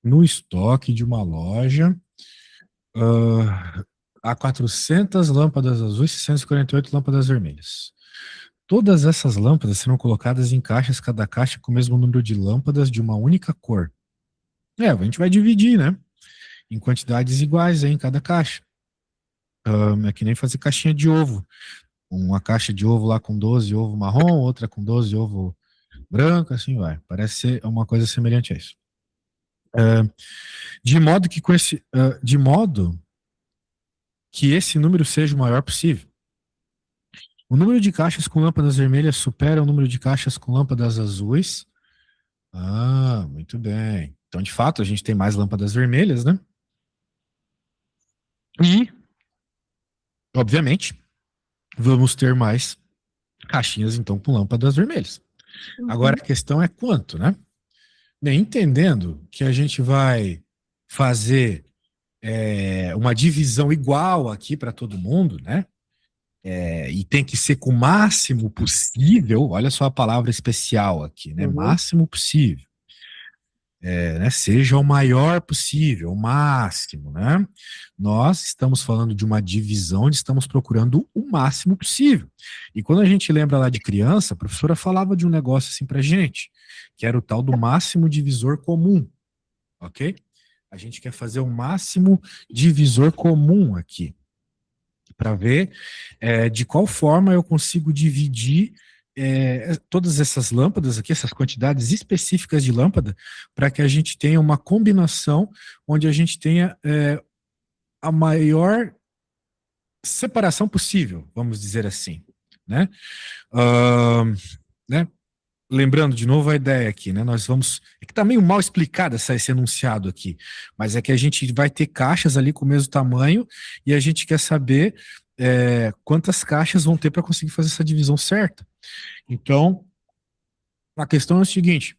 No estoque de uma loja, há 400 lâmpadas azuis e 648 lâmpadas vermelhas. Todas essas lâmpadas serão colocadas em caixas, cada caixa com o mesmo número de lâmpadas de uma única cor. A gente vai dividir, né? Em quantidades iguais aí em cada caixa. É que nem fazer caixinha de ovo. Uma caixa de ovo lá com 12 ovo marrom, outra com 12 ovo branco, assim vai. Parece ser uma coisa semelhante a isso. De modo que esse número seja o maior possível. O número de caixas com lâmpadas vermelhas supera o número de caixas com lâmpadas azuis. Ah, muito bem. Então, de fato, a gente tem mais lâmpadas vermelhas, né? E, obviamente, vamos ter mais caixinhas, então, com lâmpadas vermelhas. Agora, Uhum. a questão é quanto, né? Bem, entendendo que a gente vai fazer uma divisão igual aqui para todo mundo, né? E tem que ser com o máximo possível, olha só a palavra especial aqui, né? Uhum. Máximo possível. Né? Seja o maior possível, o máximo, né? Nós estamos falando de uma divisão onde estamos procurando o máximo possível. E quando a gente lembra lá de criança, a professora falava de um negócio assim pra gente, que era o tal do máximo divisor comum, ok? A gente quer fazer o máximo divisor comum aqui, para ver de qual forma eu consigo dividir todas essas lâmpadas aqui, essas quantidades específicas de lâmpada, para que a gente tenha uma combinação onde a gente tenha a maior separação possível, vamos dizer assim, né? Ahn, né? Lembrando de novo a ideia aqui, né? Nós vamos. É que tá meio mal explicado esse enunciado aqui, mas é que a gente vai ter caixas ali com o mesmo tamanho e a gente quer saber quantas caixas vão ter para conseguir fazer essa divisão certa. Então, a questão é o seguinte: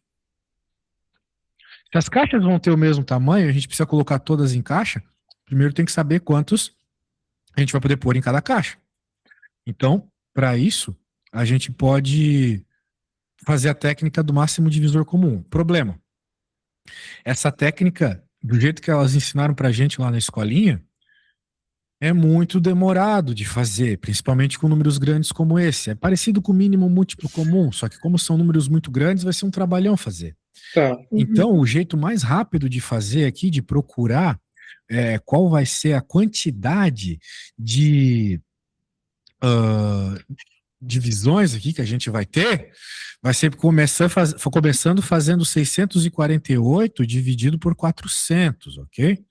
se as caixas vão ter o mesmo tamanho, a gente precisa colocar todas em caixa. Primeiro tem que saber quantos a gente vai poder pôr em cada caixa. Então, para isso, a gente pode fazer a técnica do máximo divisor comum. Problema: essa técnica, do jeito que elas ensinaram pra gente lá na escolinha, é muito demorado de fazer, principalmente com números grandes como esse. É parecido com o mínimo múltiplo comum, só que como são números muito grandes, vai ser um trabalhão fazer. Tá. Uhum. Então, o jeito mais rápido de fazer aqui, de procurar qual vai ser a quantidade de divisões aqui que a gente vai ter, vai ser começando fazendo 648 dividido por 400, ok?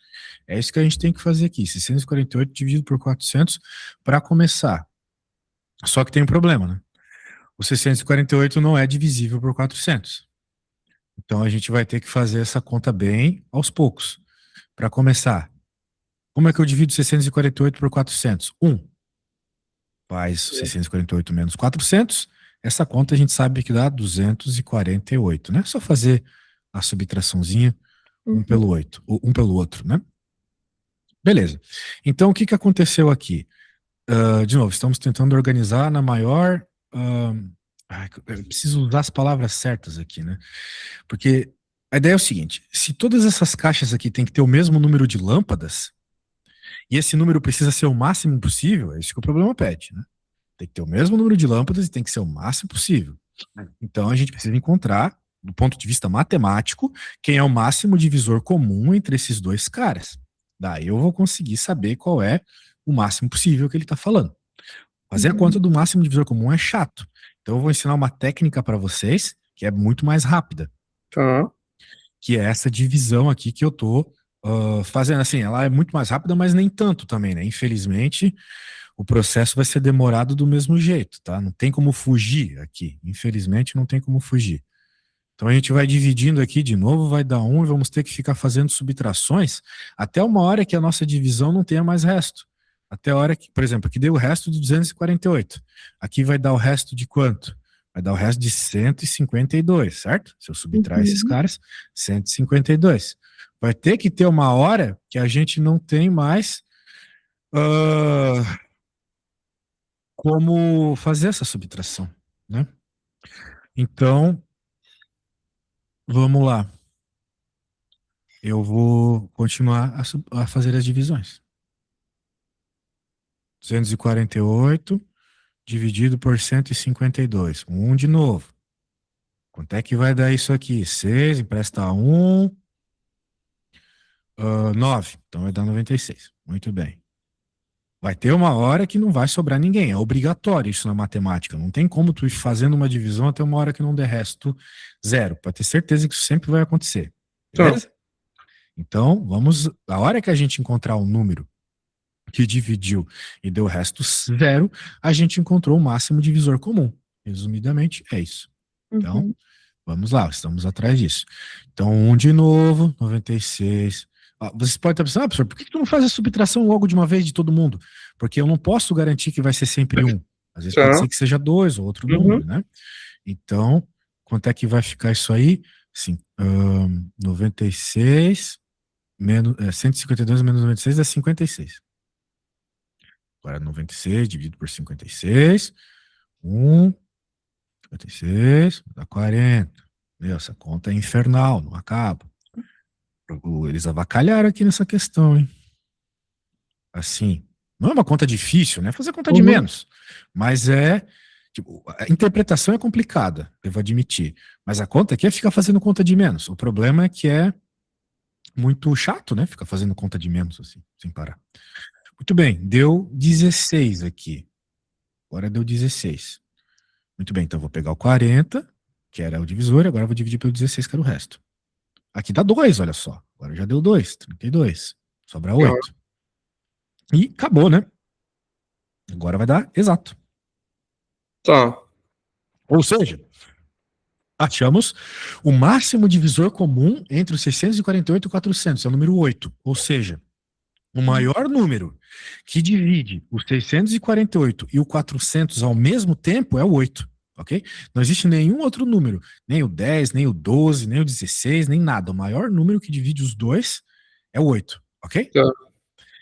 É isso que a gente tem que fazer aqui, 648 dividido por 400 para começar. Só que tem um problema, né? O 648 não é divisível por 400. Então a gente vai ter que fazer essa conta bem aos poucos. Para começar, como é que eu divido 648 por 400? 1 faz 648 menos 400. Essa conta a gente sabe que dá 248, né? Só fazer a subtraçãozinha um Uhum. pelo 8, um pelo outro, né? Beleza. Então, o que que aconteceu aqui? De novo, estamos tentando organizar na maior. Eu preciso usar as palavras certas aqui, né? Porque a ideia é o seguinte: se todas essas caixas aqui têm que ter o mesmo número de lâmpadas, e esse número precisa ser o máximo possível, é isso que o problema pede, né? Tem que ter o mesmo número de lâmpadas e tem que ser o máximo possível. Então a gente precisa encontrar, do ponto de vista matemático, quem é o máximo divisor comum entre esses dois caras. Daí eu vou conseguir saber qual é o máximo possível que ele está falando. Fazer a conta Uhum. do máximo divisor comum é chato. Então eu vou ensinar uma técnica para vocês que é muito mais rápida, Tá. que é essa divisão aqui que eu tô fazendo. Assim, ela é muito mais rápida, mas nem tanto também, né? Infelizmente, o processo vai ser demorado do mesmo jeito, tá? Não tem como fugir aqui. Infelizmente, não tem como fugir. Então a gente vai dividindo aqui de novo, vai dar um e vamos ter que ficar fazendo subtrações até uma hora que a nossa divisão não tenha mais resto. Até a hora que, por exemplo, aqui deu o resto de 248. Aqui vai dar o resto de quanto? Vai dar o resto de 152, certo? Se eu subtrair esses Uhum. caras, 152. Vai ter que ter uma hora que a gente não tem mais ah, como fazer essa subtração, né? Então, vamos lá. eu vou continuar a fazer as divisões. 248 dividido por 152. De novo. Quanto é que vai dar isso aqui? 6, empresta 1, 9. Então vai dar 96. Muito bem. Vai ter uma hora que não vai sobrar ninguém. É obrigatório isso na matemática. Não tem como tu ir fazendo uma divisão até uma hora que não der resto zero. Pode ter certeza que isso sempre vai acontecer. Tá. Beleza? Então, vamos. A hora que a gente encontrar um número que dividiu e deu o resto zero, a gente encontrou o máximo divisor comum. Resumidamente, é isso. Então, vamos lá, estamos atrás disso. Então, 1 de novo, 96. Vocês podem estar pensando, professor, por que tu não faz a subtração logo de uma vez de todo mundo? Porque eu não posso garantir que vai ser sempre 1. Às vezes pode Tá. ser que seja 2 ou outro Uhum. número, né? Então, quanto é que vai ficar isso aí? Sim, 96 menos, 152 menos 96 é 56. Agora, 96 dividido por 56. 56, dá 40. Meu, essa conta é infernal, não acaba. Eles avacalharam aqui nessa questão, hein? Assim, não é uma conta difícil, né? Fazer conta de Uhum. menos. Mas é. Tipo, a interpretação é complicada, eu vou admitir. Mas a conta aqui é ficar fazendo conta de menos. O problema é que é muito chato, né? Ficar fazendo conta de menos, assim, sem parar. Muito bem, deu 16 aqui. Agora deu 16. Muito bem, então eu vou pegar o 40, que era o divisor, agora eu vou dividir pelo 16, que era o resto. Aqui dá 2, olha só. Agora já deu 2, 32. Sobra Tá. 8. E acabou, né? Agora vai dar exato. Tá. Ou seja, achamos o máximo divisor comum entre os 648 e 400, é o número 8. Ou seja, o maior número que divide o 648 e o 400 ao mesmo tempo é o 8. Ok? Não existe nenhum outro número, nem o 10, nem o 12, nem o 16, nem nada. O maior número que divide os dois é o 8. Ok? Tá.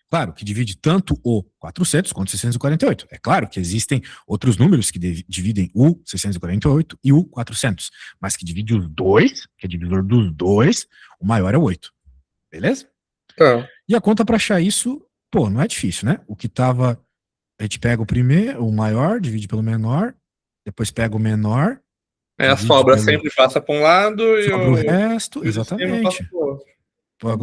Claro que divide tanto o 400 quanto o 648. É claro que existem outros números que dividem o 648 e o 400, mas que divide os dois, que é divisor dos dois, o maior é o 8. Beleza? Tá. E a conta para achar isso, pô, não é difícil, né? O que tava, a gente pega o primeiro, o maior, divide pelo menor, depois pega o menor, Aí a divide sobra pelo, sempre passa para um lado e sobra o o resto, de cima passa exatamente. para o outro.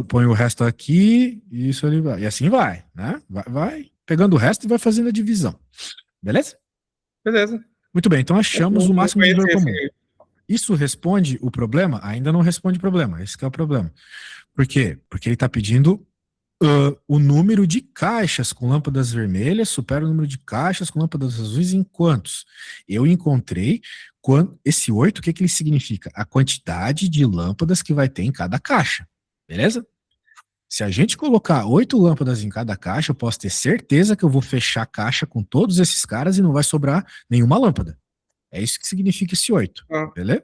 Põe o resto aqui, e isso ali vai. E assim vai, né? Vai pegando o resto e vai fazendo a divisão. Beleza? Beleza. Muito bem, então achamos o Não máximo divisor conhecia esse comum. aí. Isso responde o problema? Ainda não responde o problema. Esse que é o problema. Por quê? Porque ele está pedindo o número de caixas com lâmpadas vermelhas supera o número de caixas com lâmpadas azuis em quantos? Eu encontrei esse 8, o que ele significa? A quantidade de lâmpadas que vai ter em cada caixa. Beleza? Se a gente colocar 8 lâmpadas em cada caixa, eu posso ter certeza que eu vou fechar a caixa com todos esses caras e não vai sobrar nenhuma lâmpada. É isso que significa esse 8. Ah. Beleza?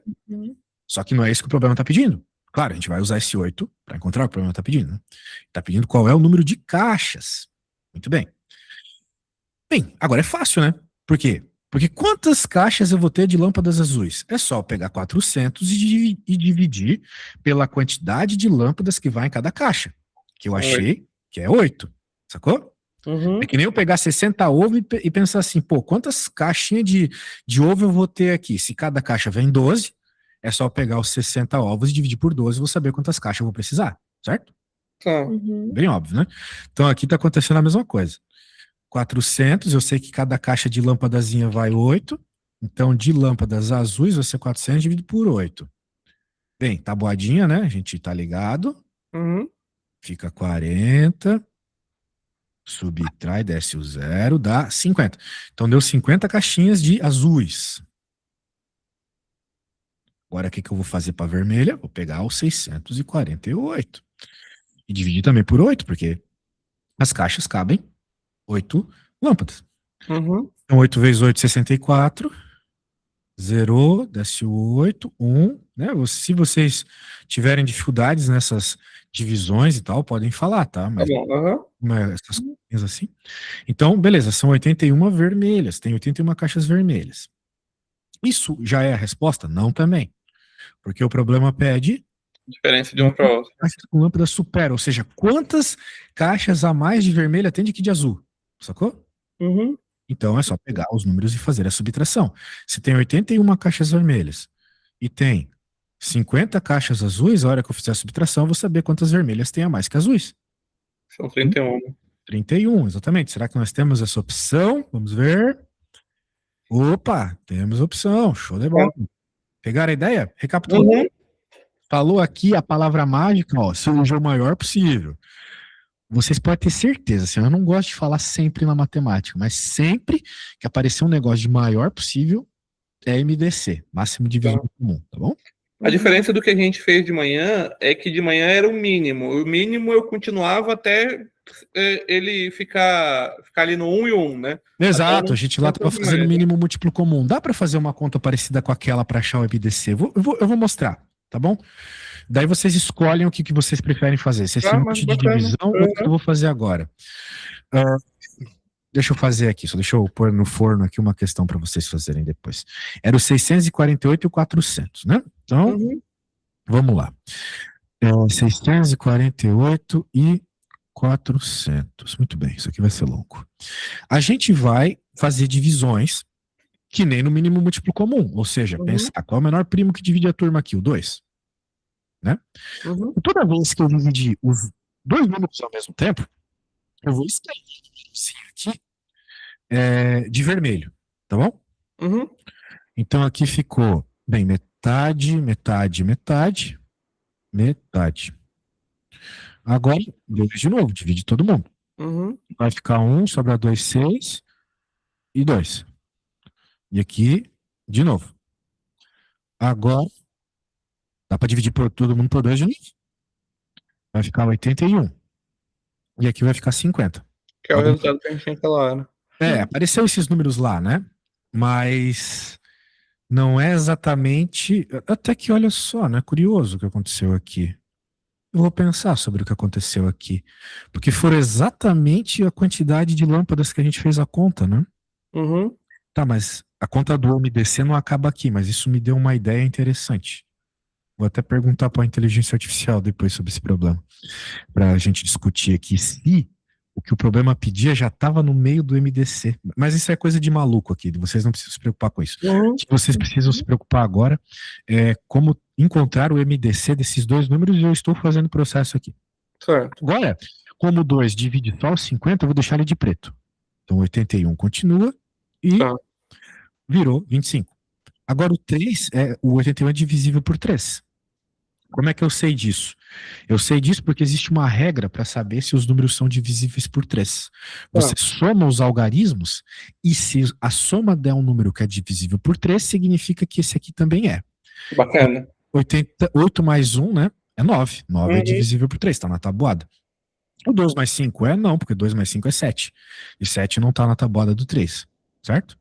Só que não é isso que o problema está pedindo. Claro, a gente vai usar esse 8 para encontrar o que o problema está pedindo. Né? Está pedindo qual é o número de caixas. Muito bem. Bem, agora é fácil, né? Por quê? Porque quantas caixas eu vou ter de lâmpadas azuis? É só pegar 400 e dividir pela quantidade de lâmpadas que vai em cada caixa. Que eu achei que é 8. Sacou? Uhum. É que nem eu pegar 60 ovos e pensar assim, pô, quantas caixinhas de ovo eu vou ter aqui? Se cada caixa vem 12, é só pegar os 60 ovos e dividir por 12 e vou saber quantas caixas eu vou precisar, certo? Tá. Bem óbvio, né? Então aqui tá acontecendo a mesma coisa. 400, eu sei que cada caixa de lâmpadazinha vai 8, então de lâmpadas azuis vai ser 400 dividido por 8. Bem, tabuadinha, né? A gente tá ligado. Uhum. Fica 40, subtrai, desce o zero, dá 50. Então deu 50 caixinhas de azuis. Agora o que eu vou fazer para vermelha? Vou pegar os 648 e dividir também por 8, porque as caixas cabem 8 lâmpadas. Uhum. Então 8 vezes 8, 64. Zerou, desce o 8, 1. Né? Se vocês tiverem dificuldades nessas divisões e tal, podem falar, tá? Tá Mas bom. Uhum. essas coisas assim. Então, beleza, são 81 vermelhas, tem 81 caixas vermelhas. Isso já é a resposta? Não também. Porque o problema pede Diferença de uma para outra. Caixas com lâmpada supera, ou seja, quantas caixas a mais de vermelho atende que de azul? Sacou? Uhum. Então é só pegar os números e fazer a subtração. Se tem 81 caixas vermelhas e tem 50 caixas azuis, a hora que eu fizer a subtração, eu vou saber quantas vermelhas tem a mais que azuis. São 31. 31, exatamente. Será que nós temos essa opção? Vamos ver. Opa, temos opção. Show de bola. Pegaram a ideia? Recapitulando. Uhum. Falou aqui a palavra mágica, ó, seja o maior possível. Vocês podem ter certeza, assim, eu não gosto de falar sempre na matemática, mas sempre que aparecer um negócio de maior possível, é MDC, máximo divisor comum, tá bom? A diferença do que a gente fez de manhã é que de manhã era o mínimo. O mínimo eu continuava até ele ficar ali no 1 e 1, né? Exato, a gente lá estava fazendo mínimo múltiplo comum. Dá para fazer uma conta parecida com aquela para achar o MDC? Eu vou mostrar, tá bom? Daí vocês escolhem o que vocês preferem fazer. Se é simultâneo de divisão ou o que eu vou fazer agora. Deixa eu fazer aqui, só deixa eu pôr no forno aqui uma questão para vocês fazerem depois. Era o 648 e o 400, né? Então, vamos lá. 648 e 400. Muito bem, isso aqui vai ser longo. A gente vai fazer divisões que nem no mínimo múltiplo comum, ou seja, pensar qual é o menor primo que divide a turma aqui, o 2. Né? E toda vez que eu dividir os dois números ao mesmo tempo, eu vou escrever aqui de vermelho, tá bom? Então aqui ficou, bem, metade, metade, metade, metade. Agora, 2 de novo, divide todo mundo. Vai ficar 1, sobra 2, 6 e 2. E aqui, de novo. Agora, dá para dividir por todo mundo por 2 de novo. Vai ficar 81. E aqui vai ficar 50. Que é o resultado que a gente tinha aquela hora. Apareceu esses números lá, né? Mas não é exatamente... Até que, olha só, né? Curioso o que aconteceu aqui. Eu vou pensar sobre o que aconteceu aqui. Porque foram exatamente a quantidade de lâmpadas que a gente fez a conta, né? Tá, mas a conta do MDC não acaba aqui, mas isso me deu uma ideia interessante. Vou até perguntar para a inteligência artificial depois sobre esse problema, para a gente discutir aqui se o que o problema pedia já estava no meio do MDC. Mas isso é coisa de maluco aqui, vocês não precisam se preocupar com isso. O que vocês precisam se preocupar agora é como encontrar o MDC desses dois números, e eu estou fazendo o processo aqui. Certo. Agora, como 2 divide só os 50, eu vou deixar ele de preto. Então 81 continua e virou 25. Agora o 3, o 81 é divisível por 3. Como é que eu sei disso? Eu sei disso porque existe uma regra para saber se os números são divisíveis por 3. Você soma os algarismos e se a soma der um número que é divisível por 3, significa que esse aqui também é. Bacana. 8 mais 1, né? É 9. 9 é divisível por 3, está na tabuada. O 2 mais 5 não, porque 2 mais 5 é 7. E 7 não está na tabuada do 3, certo?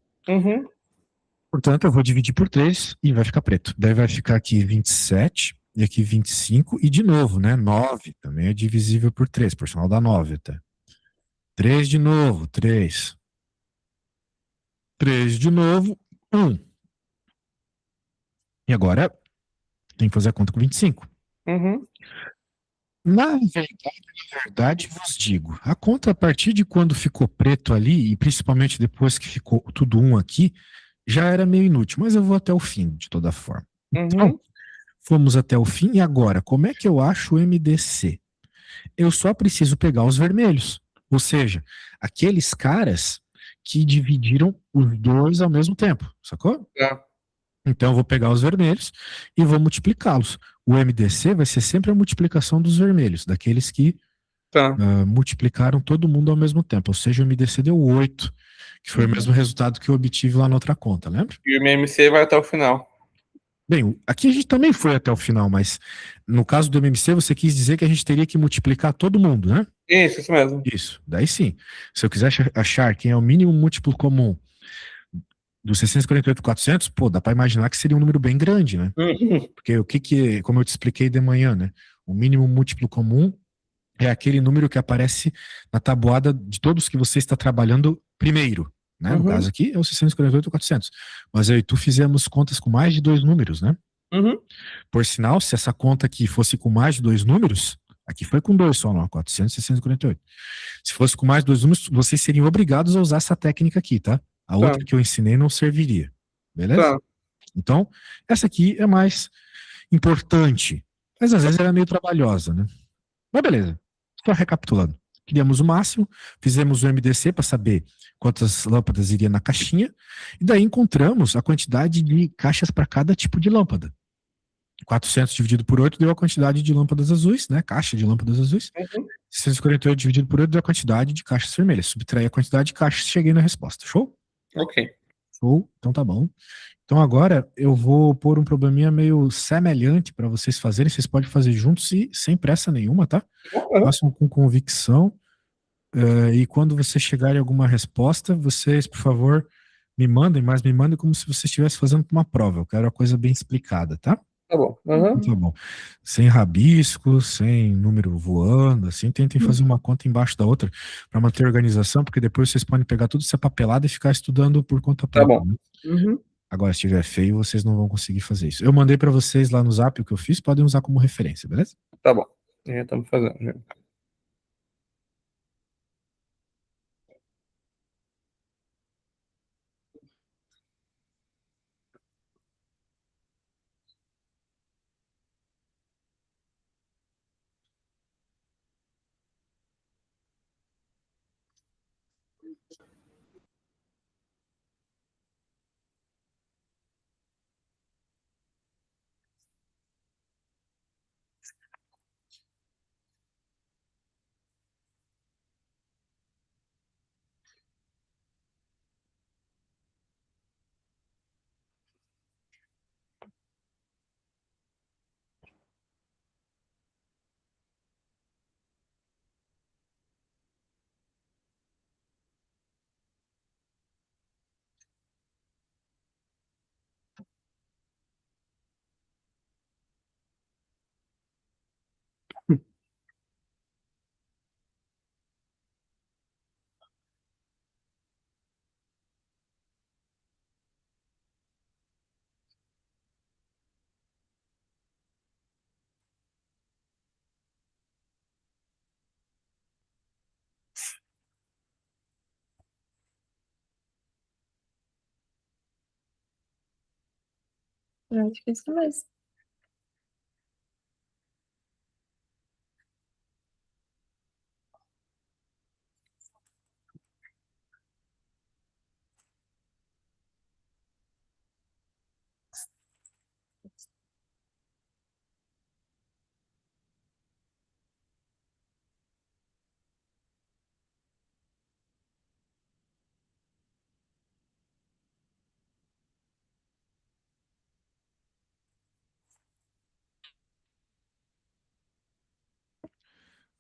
Portanto, eu vou dividir por 3 e vai ficar preto. Daí vai ficar aqui 27 e aqui 25 e de novo, né? 9 também é divisível por 3, por sinal dá 9 até. 3 de novo, 3. 3 de novo, 1. E agora tem que fazer a conta com 25. Na verdade, vos digo, a conta a partir de quando ficou preto ali, e principalmente depois que ficou tudo 1 aqui, já era meio inútil, mas eu vou até o fim, de toda forma. Então, fomos até o fim, e agora, como é que eu acho o MDC? Eu só preciso pegar os vermelhos, ou seja, aqueles caras que dividiram os dois ao mesmo tempo, sacou? Então eu vou pegar os vermelhos e vou multiplicá-los. O MDC vai ser sempre a multiplicação dos vermelhos, daqueles que multiplicaram todo mundo ao mesmo tempo, ou seja, o MDC deu 8, que foi o mesmo resultado que eu obtive lá na outra conta, lembra? E o MMC vai até o final. Bem, aqui a gente também foi até o final, mas no caso do MMC você quis dizer que a gente teria que multiplicar todo mundo, né? Isso mesmo. Isso, daí sim. Se eu quiser achar quem é o mínimo múltiplo comum do 648 e 400, pô, dá para imaginar que seria um número bem grande, né? Porque o que, como eu te expliquei de manhã, né? O mínimo múltiplo comum é aquele número que aparece na tabuada de todos que você está trabalhando primeiro, né? No caso aqui é o 648 e 400. Mas eu e tu fizemos contas com mais de 2 números, né? Uhum. Por sinal, se essa conta aqui fosse com mais de dois números, aqui foi com dois só, não, 400 e 648. Se fosse com mais de dois números, vocês seriam obrigados a usar essa técnica aqui, tá? A Tá, outra que eu ensinei não serviria. Beleza? tá. Então, essa aqui é mais importante, mas às vezes ela é meio trabalhosa, né? Mas beleza. Só recapitulando. Criamos o máximo, fizemos o MDC para saber quantas lâmpadas iria na caixinha, e daí encontramos a quantidade de caixas para cada tipo de lâmpada. 400 dividido por 8 deu a quantidade de lâmpadas azuis, né? Caixa de lâmpadas azuis. Uhum. 648 dividido por 8 deu a quantidade de caixas vermelhas. Subtraí a quantidade de caixas, cheguei na resposta. Show? Ok. Show. Então tá bom. Então agora eu vou pôr um probleminha meio semelhante para vocês fazerem. Vocês podem fazer juntos e sem pressa nenhuma, tá? Uhum. Façam com convicção. E quando você chegar em alguma resposta, vocês, por favor, me mandem, mas me mandem como se você estivesse fazendo uma prova. Eu quero a coisa bem explicada, tá? Tá bom. Tá Uhum. bom. Sem rabisco, sem número voando, assim, tentem fazer uma conta embaixo da outra para manter a organização, porque depois vocês podem pegar tudo essa papelada e ficar estudando por conta Tá própria, bom. né? Uhum. Agora, se estiver feio, vocês não vão conseguir fazer isso. Eu mandei para vocês lá no Zap o que eu fiz, podem usar como referência, beleza? Tá bom. Já estamos fazendo. Já. Eu acho que é isso mesmo.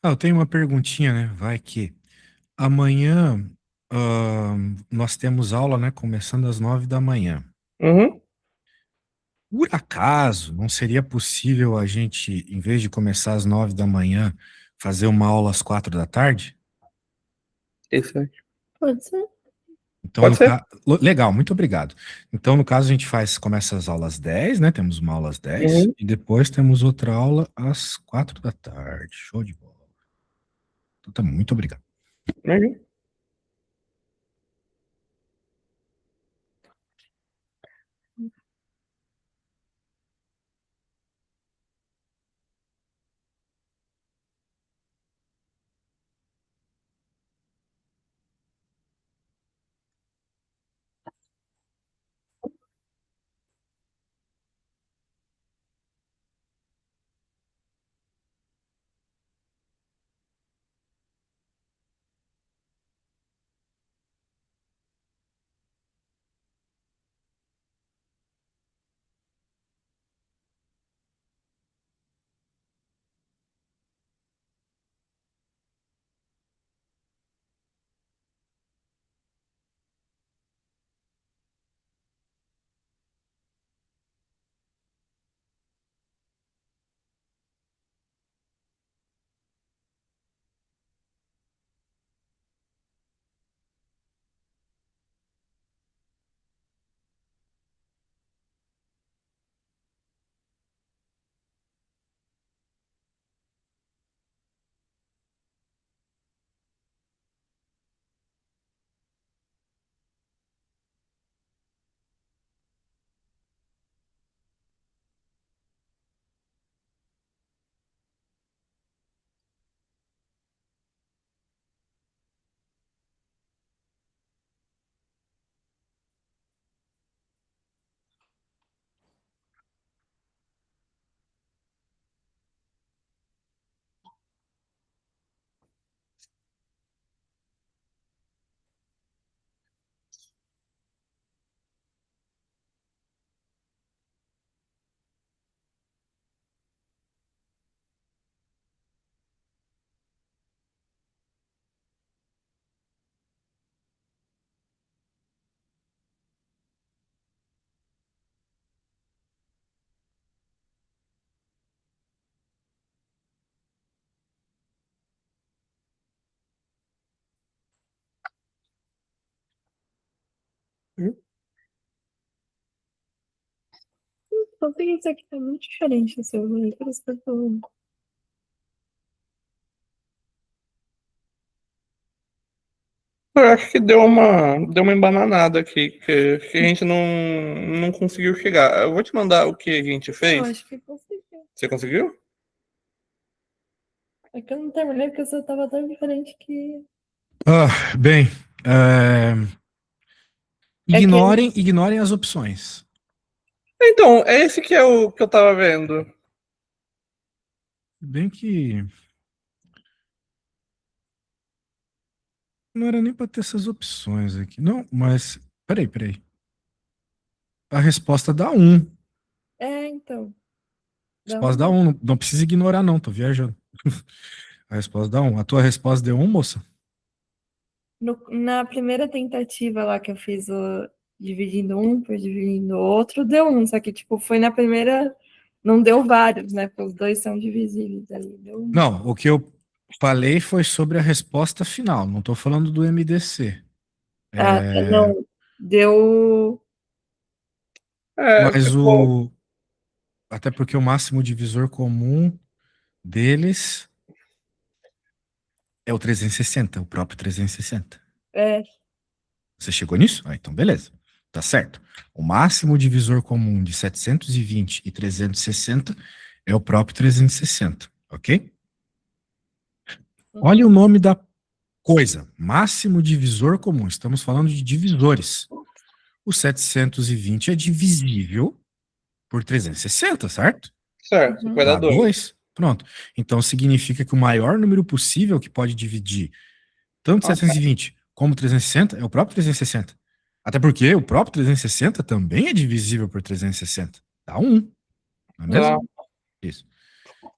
Ah, eu tenho uma perguntinha, né? Vai que amanhã nós temos aula, né? Começando às 9 da manhã. Uhum. Por acaso, não seria possível a gente, em vez de começar às 9 da manhã, fazer uma aula às 4 da tarde? Isso aí. Pode ser. Então, Pode ser? legal, muito obrigado. Então, no caso, a gente começa as aulas às 10, né? Temos uma aula às 10 Uhum. e depois temos outra aula às 4 da tarde. Show de bola. Então, tá, muito obrigado. Uhum. Só que isso aqui tá muito diferente do seu, né? Por isso que eu tô falando. Eu acho que deu uma embananada aqui, que a gente não conseguiu chegar. Eu vou te mandar o que a gente Eu fez. acho que consegui. Você conseguiu? É que eu não terminei porque você tava tão diferente que. Bem, É que ignorem as opções. Então, é esse que é o que eu tava vendo. Bem que não era nem para ter essas opções aqui. Não, mas peraí. A resposta dá um. então. A Dá resposta dá um. um. Não precisa ignorar, não. Tô viajando. A resposta dá um. A tua resposta deu um, moça? Na primeira tentativa lá que eu fiz dividindo um por dividindo o outro, deu um. Só que, tipo, foi na primeira. Não deu vários, né? Porque os dois são divisíveis ali. Deu um. Não, o que eu falei foi sobre a resposta final. Não tô falando do MDC. Não. Deu. É, Mas ficou. o. Até porque o máximo divisor comum deles é o 360, o próprio 360. É, Você chegou nisso? Ah, então beleza. Tá certo. O máximo divisor comum de 720 e 360 é o próprio 360, ok? Olha o nome da coisa. Máximo divisor comum. Estamos falando de divisores. O 720 é divisível por 360, certo? Certo, vai dar Dá 2. 2. Pronto. Então significa que o maior número possível que pode dividir tanto 720 como 360 é o próprio 360. Até porque o próprio 360 também é divisível por 360. Dá 1. Não é mesmo? Isso.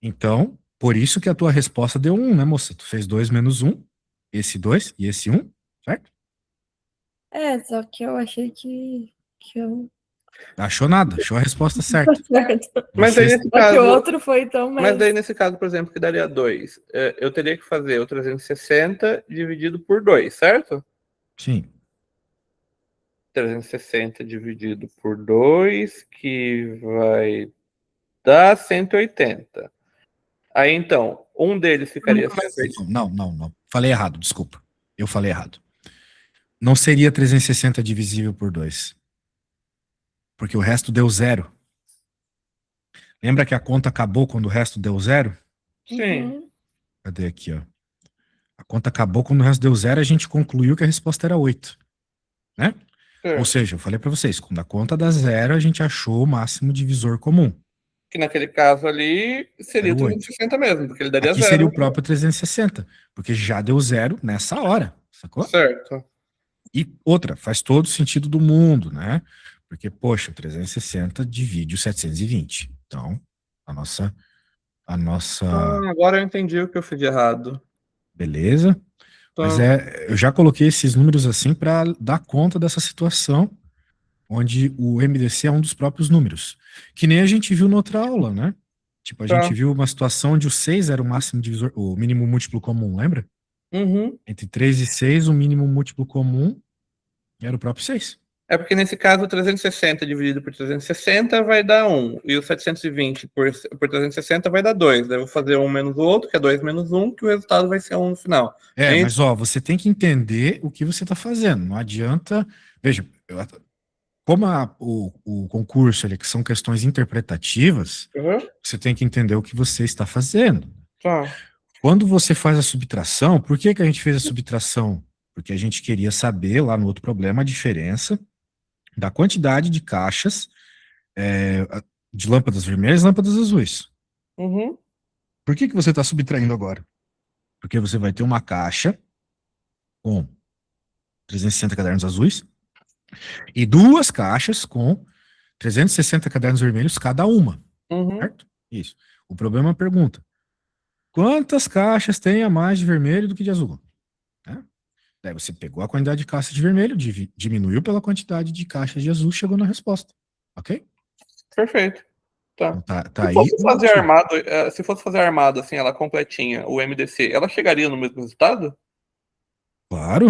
Então, por isso que a tua resposta deu 1, né, moça? Tu fez 2 menos 1, esse 2 e esse 1, certo? Só que eu achei que eu. Achou nada, achou a resposta certa. Certo. Mas aí Você, nesse Só que o caso, outro foi tão mas mais. daí nesse caso, por exemplo, que daria 2, eu teria que fazer o 360 dividido por 2, certo? sim. 360 dividido por 2, que vai dar 180. Aí então, um deles ficaria 180. Não. Falei errado, desculpa. Eu falei errado. Não seria 360 divisível por 2. Porque o resto deu 0. Lembra que a conta acabou quando o resto deu 0? Sim. Cadê aqui, ó? A conta acabou quando o resto deu 0, a gente concluiu que a resposta era 8, né? Ou Certo. seja, eu falei para vocês, quando a conta dá 0, a gente achou o máximo divisor comum. Que naquele caso ali seria Era o o 8. 360 mesmo, porque ele daria Aqui seria 0. o próprio 360, porque já deu 0 nessa hora, sacou? Certo. E outra, faz todo sentido do mundo, né? Porque, poxa, o 360 divide o 720. Então, a nossa Agora eu entendi o que eu fiz de errado. beleza. Mas Tá. eu já coloquei esses números assim para dar conta dessa situação, onde o MDC é um dos próprios números. Que nem a gente viu na outra aula, né? Tipo, a gente Tá. viu uma situação onde o 6 era o máximo divisor, o mínimo múltiplo comum, lembra? Uhum. Entre 3 e 6, o mínimo múltiplo comum era o próprio 6. É porque nesse caso o 360 dividido por 360 vai dar 1. E o 720 por 360 vai dar 2. Daí eu vou fazer um menos o outro, que é 2 menos 1, que o resultado vai ser 1 no final. Mas ó, você tem que entender o que você está fazendo. Não adianta. Veja, como o concurso ele, que são questões interpretativas, Uhum. você tem que entender o que você está fazendo. Tá. Quando você faz a subtração, por que a gente fez a subtração? Porque a gente queria saber, lá no outro problema, a diferença da quantidade de caixas de lâmpadas vermelhas e lâmpadas azuis. Uhum. Por que você está subtraindo agora? Porque você vai ter uma caixa com 360 cadernos azuis e duas caixas com 360 cadernos vermelhos cada uma, Uhum. certo? Isso. O problema é a pergunta: quantas caixas tem a mais de vermelho do que de azul? Né? Daí você pegou a quantidade de caixas de vermelho, diminuiu pela quantidade de caixas de azul, chegou na resposta. Ok? Perfeito. Tá. Então tá Se aí fosse o fazer motivo. armado, se fosse fazer armado assim, ela completinha, o MDC, ela chegaria no mesmo resultado? Claro.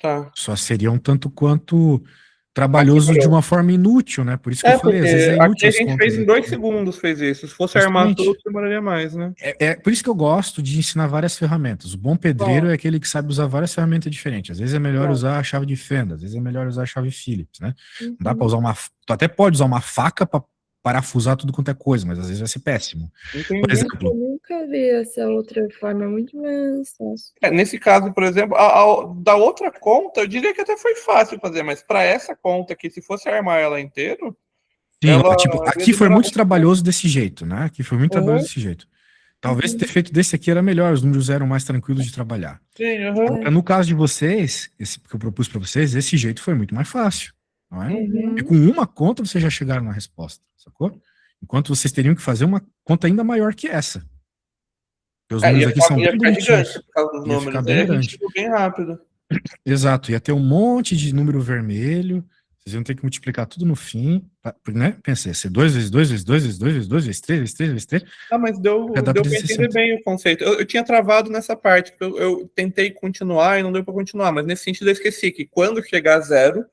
Tá. Só seria um tanto quanto trabalhoso Aqui de uma forma inútil, né? Por isso que eu falei, às vezes é porque aqui inútil a as gente fez contas em aqui. 2 segundos, fez isso. Se fosse armar Justamente. tudo, demoraria mais, né? É por isso que eu gosto de ensinar várias ferramentas. O bom pedreiro Bom. é aquele que sabe usar várias ferramentas diferentes. Às vezes é melhor Bom. usar a chave de fenda, às vezes é melhor usar a chave Phillips, né? Não dá para Uhum. usar uma. Tu até pode usar uma faca para parafusar tudo quanto é coisa, mas às vezes vai ser péssimo. Por Entendi. Eu exemplo, nunca vi essa outra forma, é muito mais fácil. Nesse caso, por exemplo, da outra conta, eu diria que até foi fácil fazer, mas para essa conta aqui, se fosse armar ela inteira, sim, ela tipo, ia aqui foi demorar muito muito mais. trabalhoso desse jeito, né? Aqui foi muito trabalhoso Uhum. desse jeito. Talvez Uhum. ter feito desse aqui era melhor, os números eram mais tranquilos de trabalhar. Sim, uhum. Agora, no caso de vocês, esse que eu propus para vocês, esse jeito foi muito mais fácil, não é? Uhum. E com uma conta vocês já chegaram na resposta, sacou? Enquanto vocês teriam que fazer uma conta ainda maior que essa. Porque os números aqui são Ia bem ficar gigante bonitinhos. por causa dos Ia ficar números. bem Aí a gente grande. viu bem rápido. Exato, ia ter um monte de número vermelho. Vocês iam ter que multiplicar tudo no fim, né? Pensei, ia ser 2 vezes 2 vezes 2 vezes 2 vezes 2 vezes 3 vezes 3 vezes 3. Ah, mas Ia dar deu para entender 360. bem o conceito. Eu tinha travado nessa parte, porque eu tentei continuar e não deu para continuar, mas nesse sentido eu esqueci que quando chegar a zero,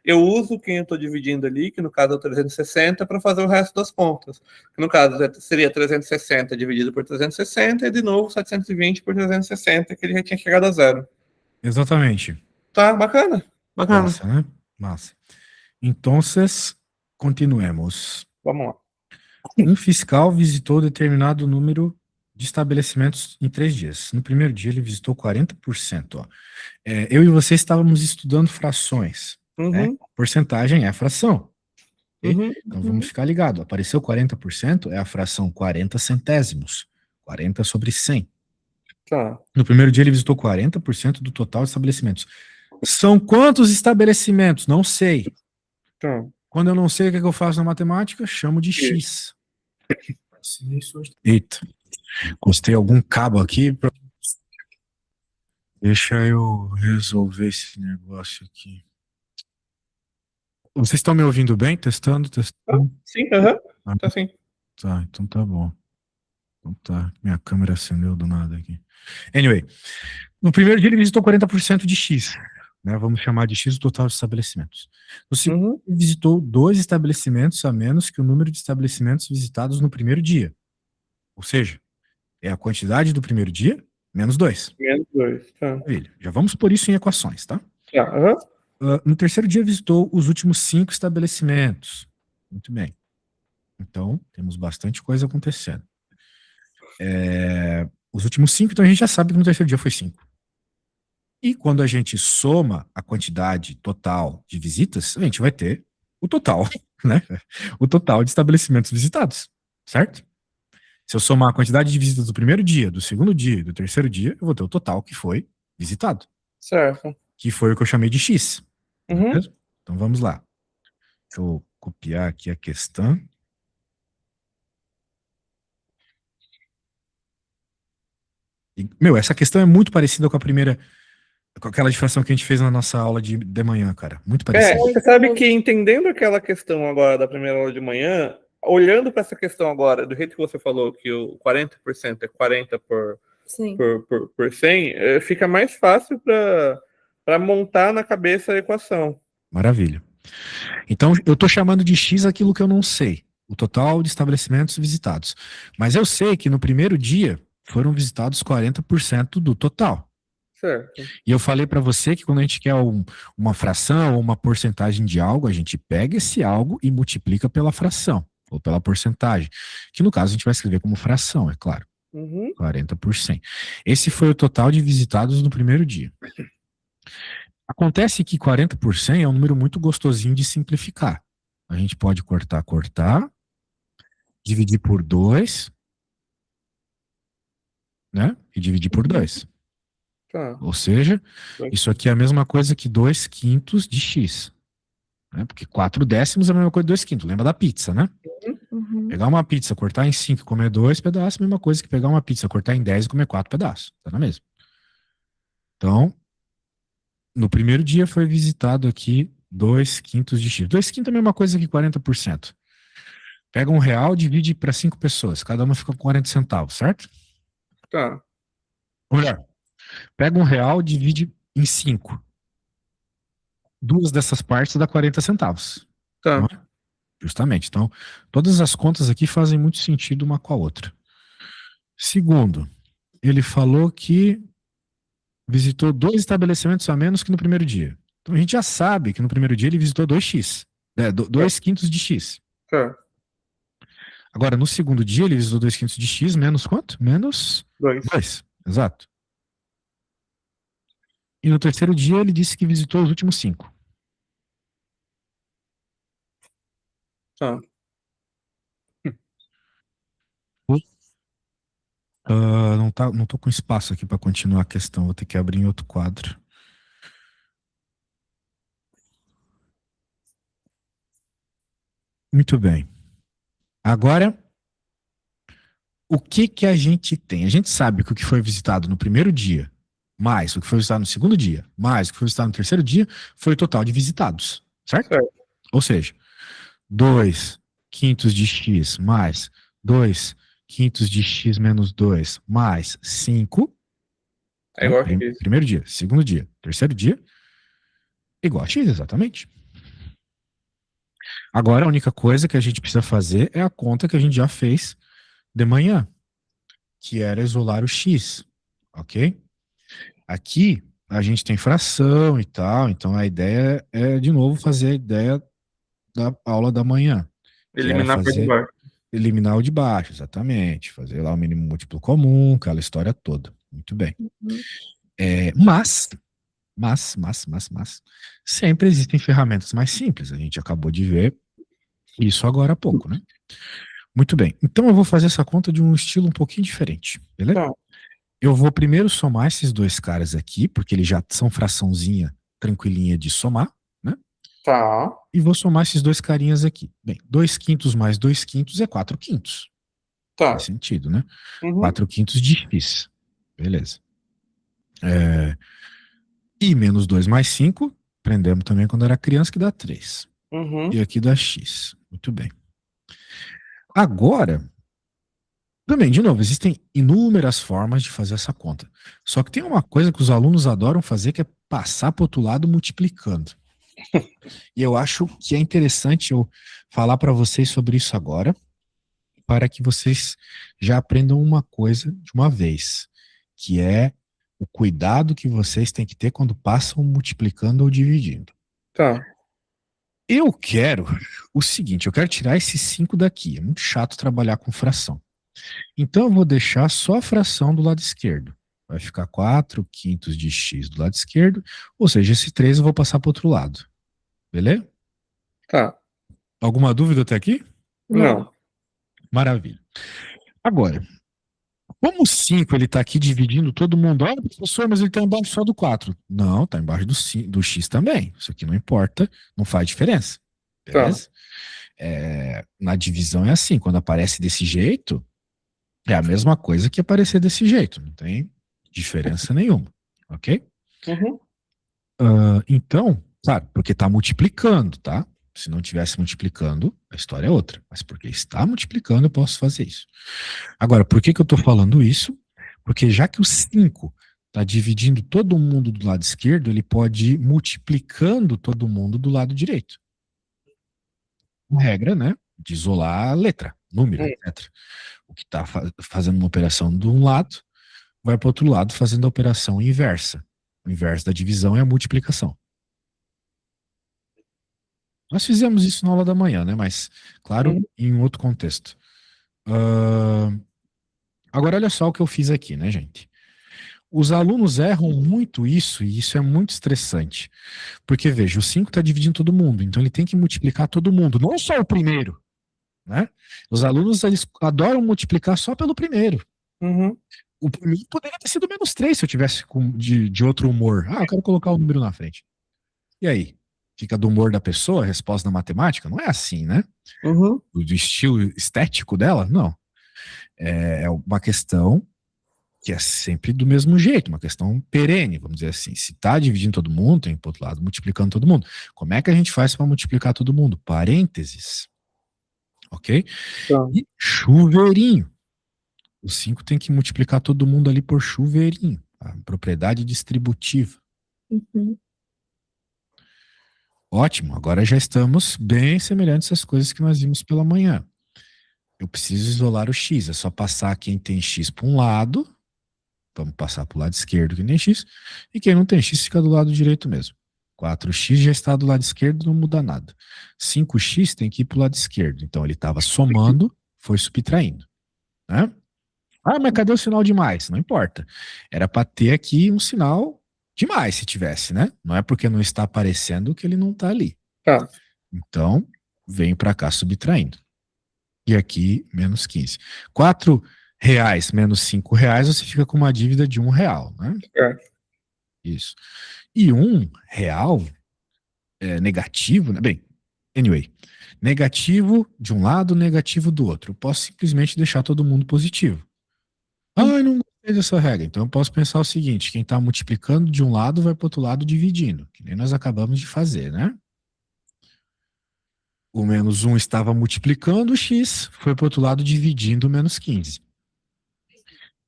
eu uso quem eu estou dividindo ali, que no caso é o 360, para fazer o resto das contas. Que no caso seria 360 dividido por 360 e de novo 720 por 360, que ele já tinha chegado a zero. Exatamente. Tá, bacana. Bacana. Massa, né? Massa. Então, continuemos. Vamos lá. Um fiscal visitou determinado número de estabelecimentos em 3 dias. No primeiro dia, ele visitou 40%. Ó. Eu e você estávamos estudando frações. Né? Uhum, Porcentagem é a fração. Okay? uhum, Então, vamos ficar ligado. Apareceu 40%, é a fração 40 centésimos. 40 sobre 100. tá. No primeiro dia, ele visitou 40% do total de estabelecimentos. São quantos estabelecimentos? Não sei. Tá. Quando eu não sei o que eu faço na matemática, chamo de X. Eita, encostei algum cabo aqui. Deixa eu resolver esse negócio aqui. Vocês estão me ouvindo bem? Testando, testando. Sim, aham. Tá sim. Tá, então tá bom. Então tá, minha câmera acendeu do nada aqui. Anyway, no primeiro dia ele visitou 40% de X. Né, vamos chamar de X o total de estabelecimentos. No segundo, ele visitou 2 estabelecimentos a menos que o número de estabelecimentos visitados no primeiro dia. Ou seja, é a quantidade do primeiro dia menos 2. Menos 2, tá. Maravilha. Já vamos pôr isso em equações, tá? Tá, aham. No terceiro dia visitou os últimos 5 estabelecimentos. Muito bem. Então, temos bastante coisa acontecendo. Os últimos 5, então a gente já sabe que no terceiro dia foi 5. E quando a gente soma a quantidade total de visitas, a gente vai ter o total, né? O total de estabelecimentos visitados, certo? Se eu somar a quantidade de visitas do primeiro dia, do segundo dia e do terceiro dia, eu vou ter o total que foi visitado. Certo. Que foi o que eu chamei de X. Uhum. Beleza? Então vamos lá. Deixa eu copiar aqui a questão. Essa questão é muito parecida com a primeira, com aquela distração que a gente fez na nossa aula de manhã, cara. Muito parecida. Você sabe que entendendo aquela questão agora da primeira aula de manhã, olhando para essa questão agora, do jeito que você falou, que o 40% é 40 por 100, fica mais fácil para montar na cabeça a equação. Maravilha. Então, eu estou chamando de X aquilo que eu não sei, o total de estabelecimentos visitados. Mas eu sei que no primeiro dia foram visitados 40% do total. Certo. E eu falei para você que quando a gente quer uma fração ou uma porcentagem de algo, a gente pega esse algo e multiplica pela fração, ou pela porcentagem, que no caso a gente vai escrever como fração, é claro. Uhum. 40%. Esse foi o total de visitados no primeiro dia. Acontece que 40% é um número muito gostosinho de simplificar. A gente pode cortar, dividir por 2, né? E dividir por 2. Tá. Ou seja, isso aqui é a mesma coisa que 2/5 de X. Né? Porque 4/10 é a mesma coisa que 2/5. Lembra da pizza, né? Uhum. Pegar uma pizza, cortar em 5 e comer 2 pedaços, é a mesma coisa que pegar uma pizza, cortar em 10 e comer 4 pedaços. Tá na mesma. Então, no primeiro dia foi visitado aqui 2/5 de X. 2/5 é a mesma coisa que 40%. Pega R$1, divide para 5 pessoas. Cada uma fica com 40 centavos, certo? Tá. Ou melhor, pega R$1, divide em 5. Duas dessas partes dá 40 centavos. Tá. Não é? Justamente. Então, todas as contas aqui fazem muito sentido uma com a outra. Segundo, ele falou que visitou 2 estabelecimentos a menos que no primeiro dia. Então a gente já sabe que no primeiro dia ele visitou 2x. 2 quintos de x. Tá. Agora, no segundo dia, ele visitou 2 quintos de x menos quanto? Menos 2. 2. Exato. E no terceiro dia, ele disse que visitou os últimos 5. Tá. Não tô com espaço aqui para continuar a questão. Vou ter que abrir em outro quadro. Muito bem. Agora, o que que a gente tem? A gente sabe que o que foi visitado no primeiro dia, mais o que foi visitado no segundo dia, mais o que foi visitado no terceiro dia, foi o total de visitados, certo? Certo. Ou seja, 2 quintos de x mais 2 quintos de x menos 2 mais 5. É igual a x. Primeiro dia, segundo dia, terceiro dia, igual a x, exatamente. Agora, a única coisa que a gente precisa fazer é a conta que a gente já fez de manhã, que era isolar o x, ok? Aqui, a gente tem fração e tal, então a ideia é, de novo, fazer a ideia da aula da manhã. Eliminar por debaixo. Eliminar o de baixo, exatamente. Fazer lá o mínimo múltiplo comum, aquela história toda. Muito bem. Uhum. Mas, sempre existem ferramentas mais simples. A gente acabou de ver isso agora há pouco, né? Muito bem. Então eu vou fazer essa conta de um estilo um pouquinho diferente, beleza? Tá. Eu vou primeiro somar esses 2 caras aqui, porque eles já são fraçãozinha tranquilinha de somar, né? Tá. E vou somar esses 2 carinhas aqui. Bem, 2 quintos mais 2 quintos é 4 quintos. Tá. Faz sentido, né? Uhum. 4 quintos de x. Beleza. E menos 2 mais 5, aprendemos também quando era criança, que dá 3. Uhum. E aqui dá x. Muito bem. Agora, também, de novo, existem inúmeras formas de fazer essa conta. Só que tem uma coisa que os alunos adoram fazer, que é passar para o outro lado multiplicando. E eu acho que é interessante eu falar para vocês sobre isso agora, para que vocês já aprendam uma coisa de uma vez, que é o cuidado que vocês têm que ter quando passam multiplicando ou dividindo. Tá. Eu quero o seguinte, eu quero tirar esses 5 daqui. É muito chato trabalhar com fração. Então eu vou deixar só a fração do lado esquerdo. Vai ficar 4 quintos de x do lado esquerdo, ou seja, esse 3 eu vou passar para o outro lado. Beleza? Tá. Alguma dúvida até aqui? Não. Maravilha. Agora, como o 5 ele está aqui dividindo todo mundo, olha, professor, mas ele está embaixo só do 4. Não, está embaixo do x também. Isso aqui não importa, não faz diferença. Beleza? Na divisão é assim, quando aparece desse jeito, é a mesma coisa que aparecer desse jeito, não tem diferença nenhuma, ok? Uhum. Então, claro, porque está multiplicando, tá? Se não estivesse multiplicando, a história é outra. Mas porque está multiplicando, eu posso fazer isso. Agora, por que eu estou falando isso? Porque já que o 5 está dividindo todo mundo do lado esquerdo, ele pode ir multiplicando todo mundo do lado direito. Regra, né? De isolar a letra, número, etc. O que está fazendo uma operação de um lado, vai para o outro lado fazendo a operação inversa. O inverso da divisão é a multiplicação. Nós fizemos isso na aula da manhã, né? Mas, claro, em outro contexto. Agora, olha só o que eu fiz aqui, né, gente? Os alunos erram muito isso, e isso é muito estressante. Porque, veja, o 5 está dividindo todo mundo, então ele tem que multiplicar todo mundo, não só o primeiro. Né? Os alunos, eles adoram multiplicar só pelo primeiro. Uhum. O primeiro poderia ter sido menos 3 se eu tivesse de outro humor. Ah, eu quero colocar o número na frente. E aí? Fica do humor da pessoa, a resposta na matemática? Não é assim, né? Uhum. Do estilo estético dela? Não. É uma questão que é sempre do mesmo jeito, uma questão perene, vamos dizer assim. Se está dividindo todo mundo, tem para outro lado multiplicando todo mundo. Como é que a gente faz para multiplicar todo mundo? Parênteses. Ok? Tá. E chuveirinho. O 5 tem que multiplicar todo mundo ali por chuveirinho. A propriedade distributiva. Uhum. Ótimo, agora já estamos bem semelhantes às coisas que nós vimos pela manhã. Eu preciso isolar o x, é só passar quem tem x para um lado, vamos passar para o lado esquerdo quem tem x, e quem não tem x fica do lado direito mesmo. 4x já está do lado esquerdo, não muda nada. 5x tem que ir para o lado esquerdo, então ele estava somando, foi subtraindo. Né? Ah, mas cadê o sinal de mais? Não importa. Era para ter aqui um sinal de mais, se tivesse, né? Não é porque não está aparecendo que ele não está ali. Tá. Então, vem para cá subtraindo. E aqui, menos 15. 4 reais menos 5 reais, você fica com uma dívida de R$ 1, né? Certo. Isso. E R$ 1 é negativo, né? Bem, anyway, negativo de um lado, negativo do outro. Eu posso simplesmente deixar todo mundo positivo. Ah, eu não gostei dessa regra. Então eu posso pensar o seguinte: quem está multiplicando de um lado vai para o outro lado dividindo, que nem nós acabamos de fazer, né? O menos 1 estava multiplicando o x, foi para o outro lado dividindo o menos 15.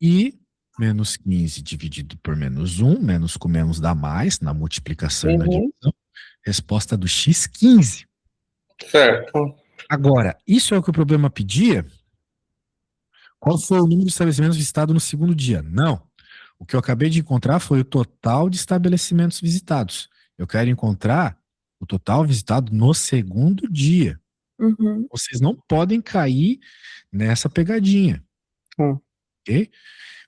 E menos 15 dividido por menos 1, menos com menos dá mais, na multiplicação e na divisão. Resposta do x, 15. Certo. Agora, isso é o que o problema pedia? Qual foi o número de estabelecimentos visitados no segundo dia? Não. O que eu acabei de encontrar foi o total de estabelecimentos visitados. Eu quero encontrar o total visitado no segundo dia. Uhum. Vocês não podem cair nessa pegadinha. Ok?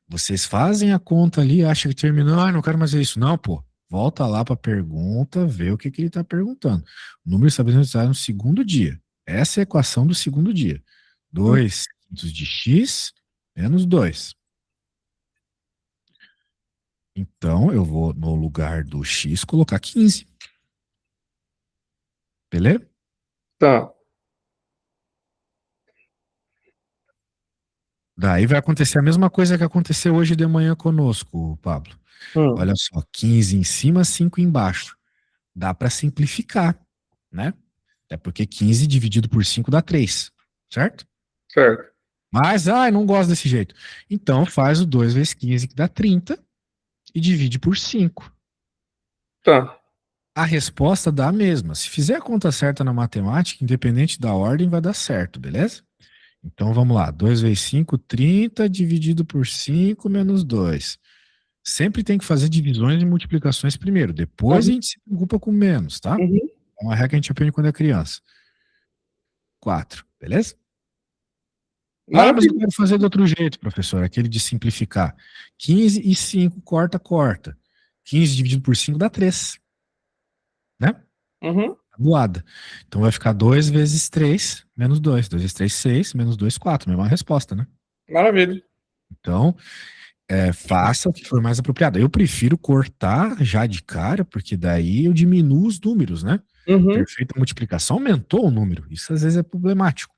Vocês fazem a conta ali, acham que terminou, não quero mais ver isso. Não, pô. Volta lá para a pergunta, vê o que ele está perguntando. O número de estabelecimentos visitados no segundo dia. Essa é a equação do segundo dia. 2 quintos de x menos 2. Então, eu vou, no lugar do x, colocar 15. Beleza? Tá. Daí vai acontecer a mesma coisa que aconteceu hoje de manhã conosco, Pablo. Olha só, 15 em cima, 5 embaixo. Dá para simplificar, né? Até porque 15 dividido por 5 dá 3, certo? Certo. Mas, não gosto desse jeito. Então, faz o 2 vezes 15, que dá 30, e divide por 5. Tá. A resposta dá a mesma. Se fizer a conta certa na matemática, independente da ordem, vai dar certo, beleza? Então, vamos lá. 2 vezes 5, 30, dividido por 5, menos 2. Sempre tem que fazer divisões e multiplicações primeiro. Depois a gente se preocupa com menos, tá? É uma regra que a gente aprende quando é criança. 4, beleza? Mas eu quero fazer de outro jeito, professor. Aquele de simplificar. 15 e 5, corta. 15 dividido por 5 dá 3. Né? Tabuada. Então vai ficar 2 vezes 3, menos 2. 2 vezes 3, 6, menos 2, 4. Mesma resposta, né? Maravilha. Então, faça o que for mais apropriado. Eu prefiro cortar já de cara, porque daí eu diminuo os números, né? Perfeita multiplicação aumentou o número. Isso às vezes é problemático.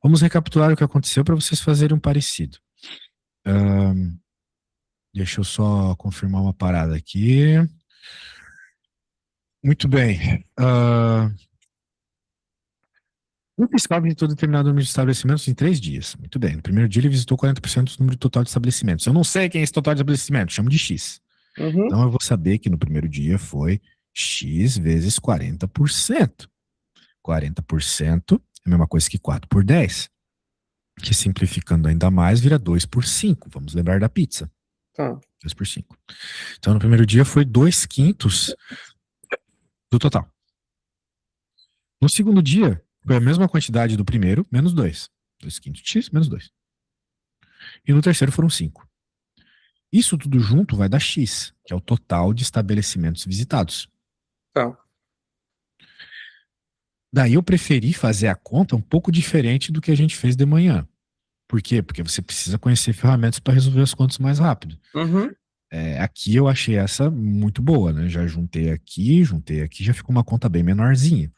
Vamos recapitular o que aconteceu para vocês fazerem um parecido. Deixa eu só confirmar uma parada aqui. Muito bem. O fiscal visitou determinado número de estabelecimentos em 3 dias. Muito bem. No primeiro dia ele visitou 40% do número total de estabelecimentos. Eu não sei quem é esse total de estabelecimentos, chamo de X. Então eu vou saber que no primeiro dia foi X vezes 40%. 40% é a mesma coisa que 4 por 10. Que simplificando ainda mais vira 2 por 5. Vamos lembrar da pizza. Tá. 2 por 5. Então no primeiro dia foi 2 quintos do total. No segundo dia, foi a mesma quantidade do primeiro, menos 2. 2 quintos de x, menos 2. E no terceiro foram 5. Isso tudo junto vai dar x, que é o total de estabelecimentos visitados. Tá. Daí eu preferi fazer a conta um pouco diferente do que a gente fez de manhã. Por quê? Porque você precisa conhecer ferramentas para resolver as contas mais rápido. Aqui eu achei essa muito boa, né? Já juntei aqui, já ficou uma conta bem menorzinha.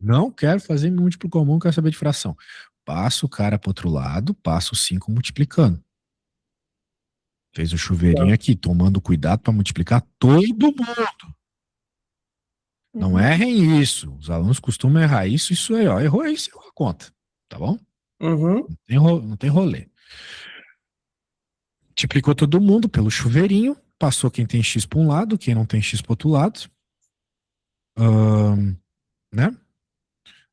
Não quero fazer múltiplo comum, quero saber de fração. Passa o cara para outro lado, passa o 5 multiplicando. Fez o chuveirinho aqui, tomando cuidado para multiplicar todo mundo. Não errem isso. Os alunos costumam errar isso, isso aí, ó. Errou isso, errou a conta. Tá bom? Não tem rolê. Multiplicou todo mundo pelo chuveirinho, passou quem tem x para um lado, quem não tem x para outro lado. Ahn, né?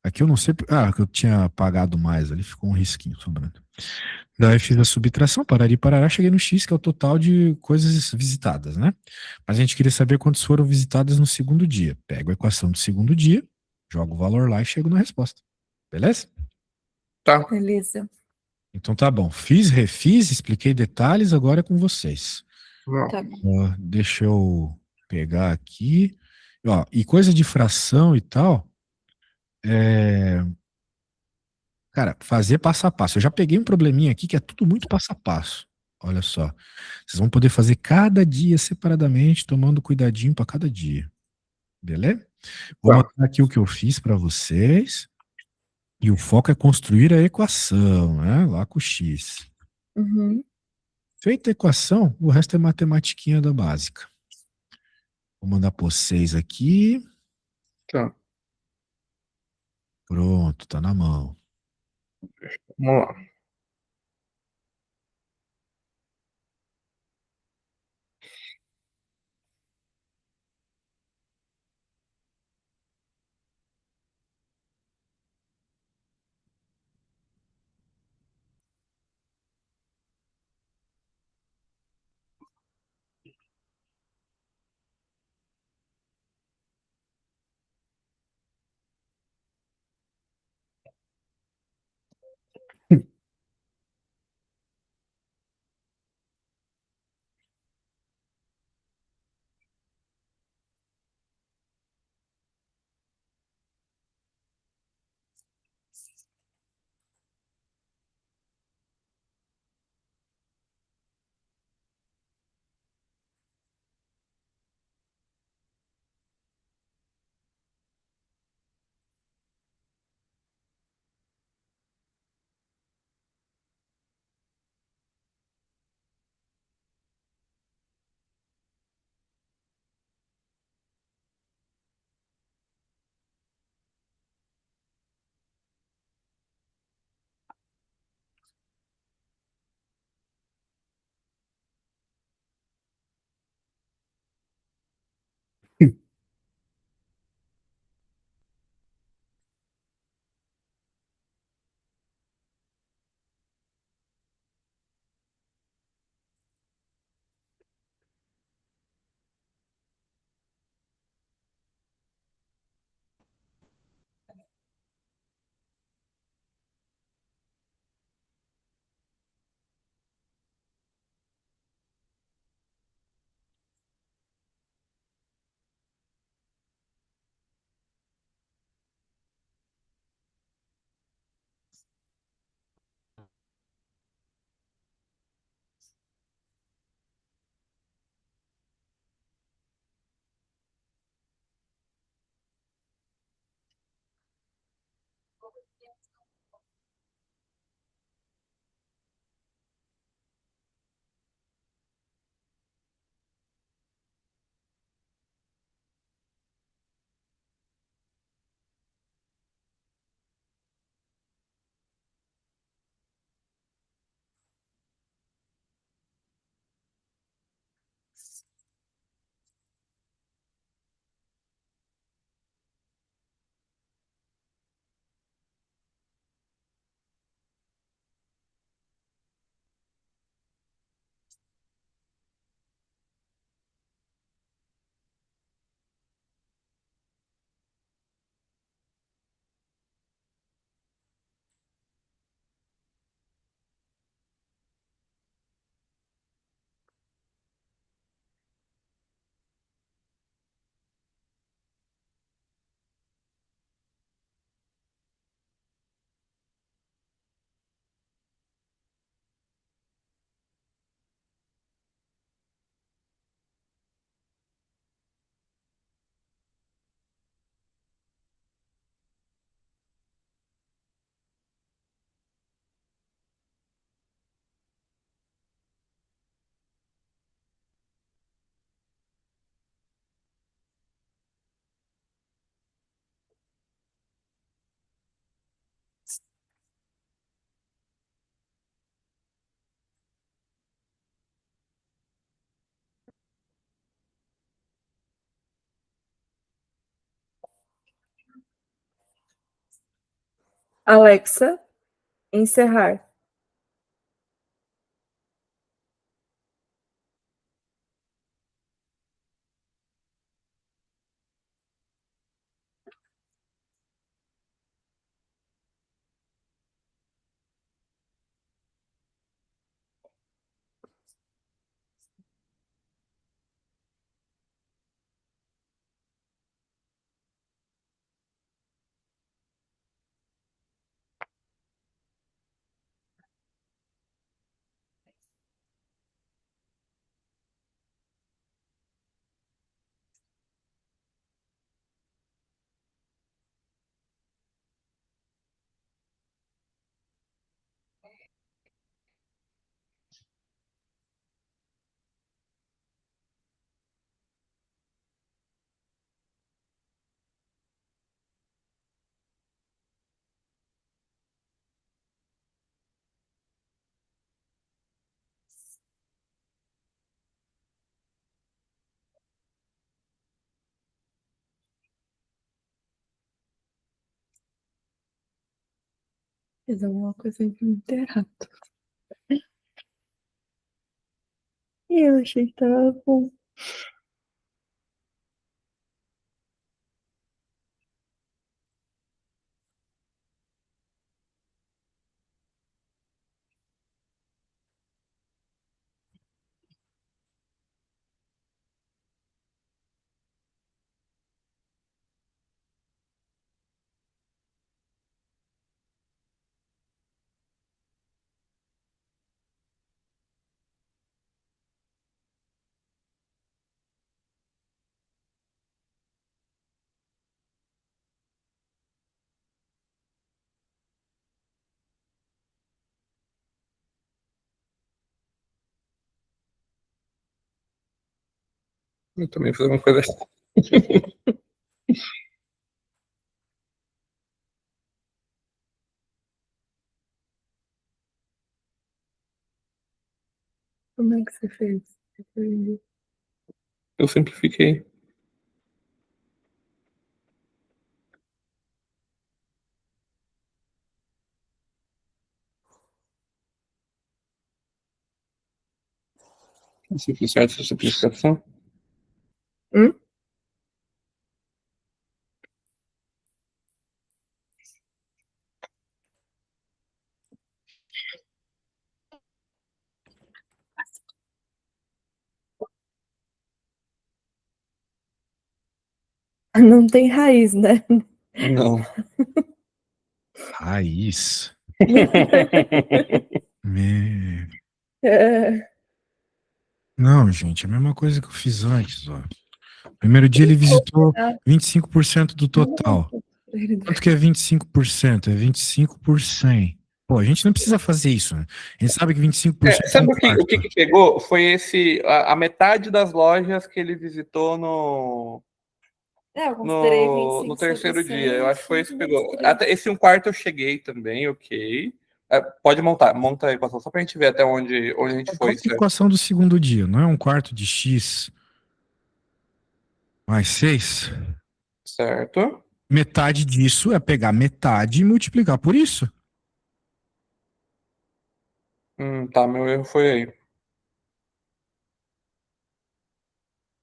Aqui eu não sei. Ah, que eu tinha pagado mais ali, ficou um risquinho sobrando. Daí fiz a subtração, parari, parará, cheguei no X, que é o total de coisas visitadas, né? Mas a gente queria saber quantos foram visitadas no segundo dia. Pego a equação do segundo dia, jogo o valor lá e chego na resposta. Beleza? Tá. Beleza. Então tá bom. Fiz, refiz, expliquei detalhes, agora é com vocês. Não. Tá bom. Ó, deixa eu pegar aqui. Ó, e coisa de fração e tal, é, cara, fazer passo a passo. Eu já peguei um probleminha aqui que é tudo muito passo a passo. Olha só. Vocês vão poder fazer cada dia separadamente, tomando cuidadinho para cada dia. Beleza? Vou Tá. mandar aqui o que eu fiz para vocês. E o foco é construir a equação, né? Lá com o X. Uhum. Feita a equação, o resto é matematiquinha da básica. Vou mandar para vocês aqui. Tá. Pronto, tá na mão. Vamos lá. Alexa, encerrar. Fiz alguma coisa muito errada. E eu achei que tava bom. Eu também fiz uma coisa assim. Como é que você fez? Eu simplifiquei. Simplificar essa simplificação. Não tem raiz, né? Não. Raiz. É, Não, gente, é a mesma coisa que eu fiz antes, ó. Primeiro dia ele visitou 25% do total. Quanto que é 25%? É 25 por 100. Pô, a gente não precisa fazer isso, né? A gente sabe que 25% é um Sabe o que quarto. que pegou? Foi a metade das lojas que ele visitou eu considerei no 25 sobre terceiro dia. Eu 100, acho que foi isso que pegou. 23. Até esse um quarto eu cheguei também, ok. Pode monta a equação, só pra gente ver até onde a gente Qual foi. que é a equação do segundo dia? Não é um quarto de x mais 6? Certo? Metade disso é pegar metade e multiplicar por isso. Tá, meu erro foi aí.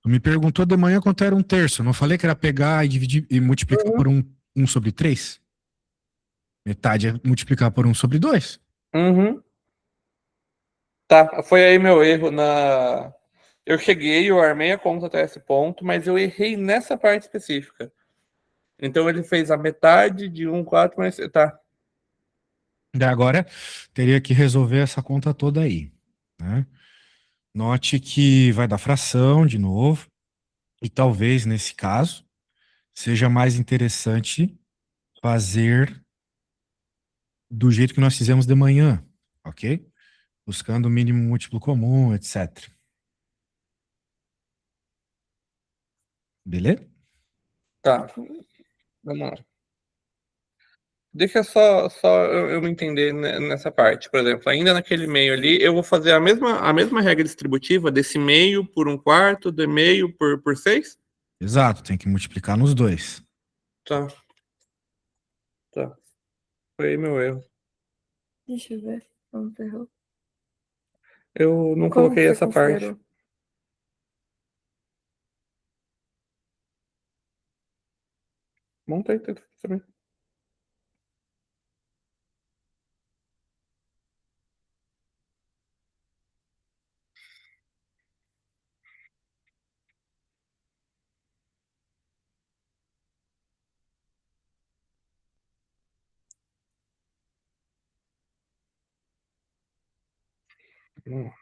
Tu me perguntou de manhã quanto era um terço. Eu não falei que era pegar e dividir e multiplicar por 1 sobre 3? Metade é multiplicar por 1 sobre 2. Uhum. Tá, foi aí meu erro Eu cheguei, eu armei a conta até esse ponto, mas eu errei nessa parte específica. Então ele fez a metade de 1,4 mais. Tá. Daí agora teria que resolver essa conta toda aí, né? Note que vai dar fração de novo, e talvez nesse caso seja mais interessante fazer do jeito que nós fizemos de manhã, ok? Buscando o mínimo múltiplo comum, etc. Beleza? Tá, vamos lá. Deixa só eu me entender nessa parte. Por exemplo, ainda naquele meio ali, eu vou fazer a mesma regra distributiva desse meio por 1/4, de meio por 6? Exato, tem que multiplicar nos dois. Tá, tá. Foi meu erro. Deixa eu ver. Não ferrou. Eu não Como coloquei você essa parte. configurou? Montei tudo também. Hum.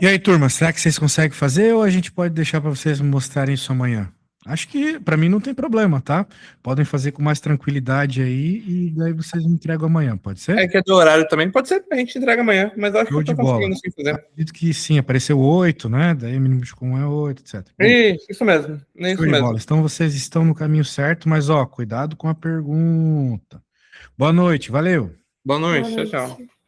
E aí, turma, será que vocês conseguem fazer ou a gente pode deixar para vocês me mostrarem isso amanhã? Acho que para mim não tem problema, tá? Podem fazer com mais tranquilidade aí e daí vocês me entregam amanhã, pode ser? É que é do horário também. Pode ser, a gente entrega amanhã, mas eu acho que Show eu de tô bola. conseguindo sim fazer. Acredito que sim, apareceu 8, né? Daí o mínimo de com é 8, etc. Beleza. Isso mesmo. É Show isso de mesmo. bola. Então vocês estão no caminho certo, mas ó, cuidado com a pergunta. Boa noite, valeu. Boa Boa noite. Tchau, tchau. noite.